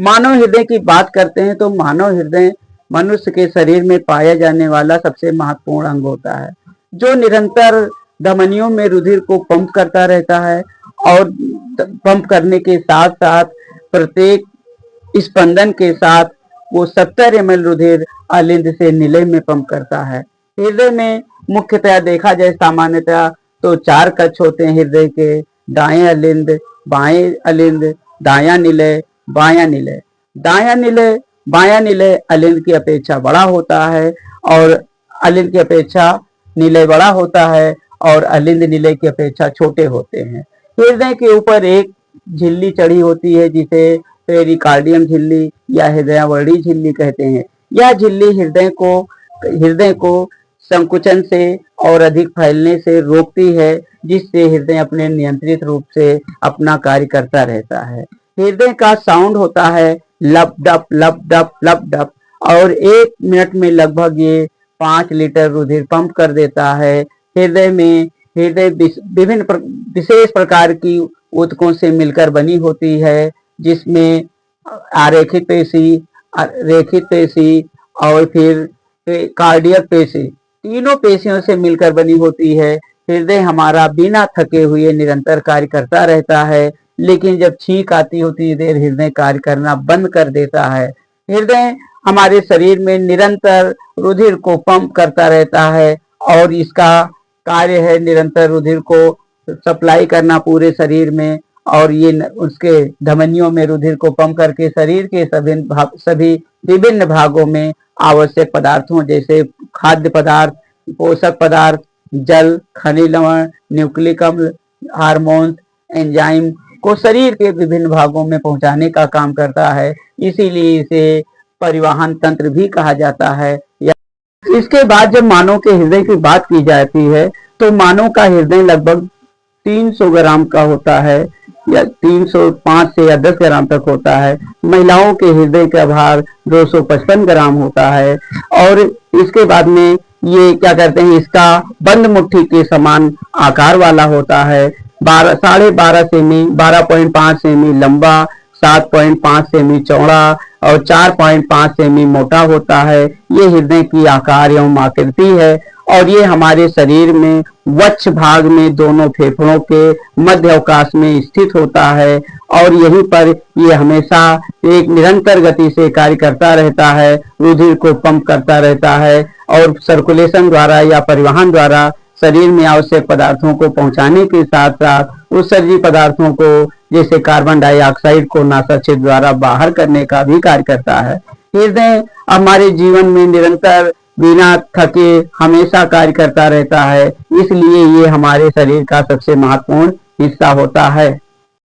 मानव हृदय की बात करते हैं तो मानव हृदय मनुष्य के शरीर में पाया जाने वाला सबसे महत्वपूर्ण अंग होता है, जो निरंतर धमनियों में रुधिर को पंप करता रहता है और पंप करने के साथ साथ प्रत्येक स्पंदन के साथ वो 70 ml रुधिर अलिंद से निलय में पंप करता है। हृदय में मुख्यतः देखा जाए सामान्यतः तो 4 कक्ष होते हैं हृदय के, दाएं अलिंद, बाएं अलिंद, दायां निलय, बायां निलय। दायां निलय बायां निलय अलिंद की अपेक्षा बड़ा होता है और अलिंद की अपेक्षा निलय बड़ा होता है और अलिंद निलय की अपेक्षा छोटे होते हैं। हृदय के ऊपर एक झिल्ली चढ़ी होती है जिसे पेरिकार्डियम झिल्ली या हृदयावरणी झिल्ली कहते हैं। यह झिल्ली हृदय को संकुचन से और अधिक फैलने से रोकती है, जिससे हृदय अपने नियंत्रित रूप से अपना कार्य करता रहता है। हृदय का साउंड होता है लब डप लब डप लब डप और 1 मिनट में लगभग ये 5 लीटर रुधिर पंप कर देता है। हृदय विभिन्न विशेष प्रकार की ऊतकों से मिलकर बनी होती है, जिसमें आरेखित पेशी, रेखित पेशी और फिर कार्डियक पेशी, तीनों पेशियों से मिलकर बनी होती है। हृदय हमारा बिना थके हुए निरंतर कार्य करता रहता है, लेकिन जब छींक आती होती है देर हृदय कार्य करना बंद कर देता है। हृदय हमारे शरीर में निरंतर रुधिर को पंप करता रहता है और इसका कार्य है निरंतर रुधिर को सप्लाई करना पूरे शरीर में, और ये उसके धमनियों में रुधिर को पंप करके शरीर के सभी विभिन्न भागों में आवश्यक पदार्थों जैसे खाद्य पदार्थ, पोषक पदार्थ, जल, खनिज लवण, न्यूक्लिक अम्ल, हार्मोन्स, एंजाइम को शरीर के विभिन्न भागों में पहुंचाने का काम करता है। इसीलिए इसे परिवहन तंत्र भी कहा जाता है। इसके बाद जब मानव के हृदय की बात की जाती है तो मानव का हृदय लगभग 300 ग्राम का होता है या 305 से या 10 ग्राम तक होता है। महिलाओं के हृदय का भार 255 ग्राम होता है और इसके बाद में ये क्या करते हैं, इसका बंद मुट्ठी के समान आकार वाला होता है। 12.5 सेमी, 12.5 सेमी लंबा, 7.5 सेमी चौड़ा और 4.5 सेमी मोटा होता है। ये हृदय की आकार एवं आकृति है और ये हमारे शरीर में वक्ष भाग में दोनों फेफड़ों के मध्य अवकाश में स्थित होता है और यहीं पर ये हमेशा एक निरंतर गति से कार्य करता रहता है, रुधिर को पंप करता रहता है और सर्कुलेशन द्वारा या परिवहन द्वारा शरीर में आवश्यक पदार्थों को पहुंचाने के साथ साथ उत्सर्जी पदार्थों को जैसे कार्बन डाइऑक्साइड को नासाक्षेत्र द्वारा बाहर करने का भी कार्य करता है। हृदय हमारे जीवन में निरंतर बिना थके हमेशा कार्य करता रहता है, इसलिए ये हमारे शरीर का सबसे महत्वपूर्ण हिस्सा होता है।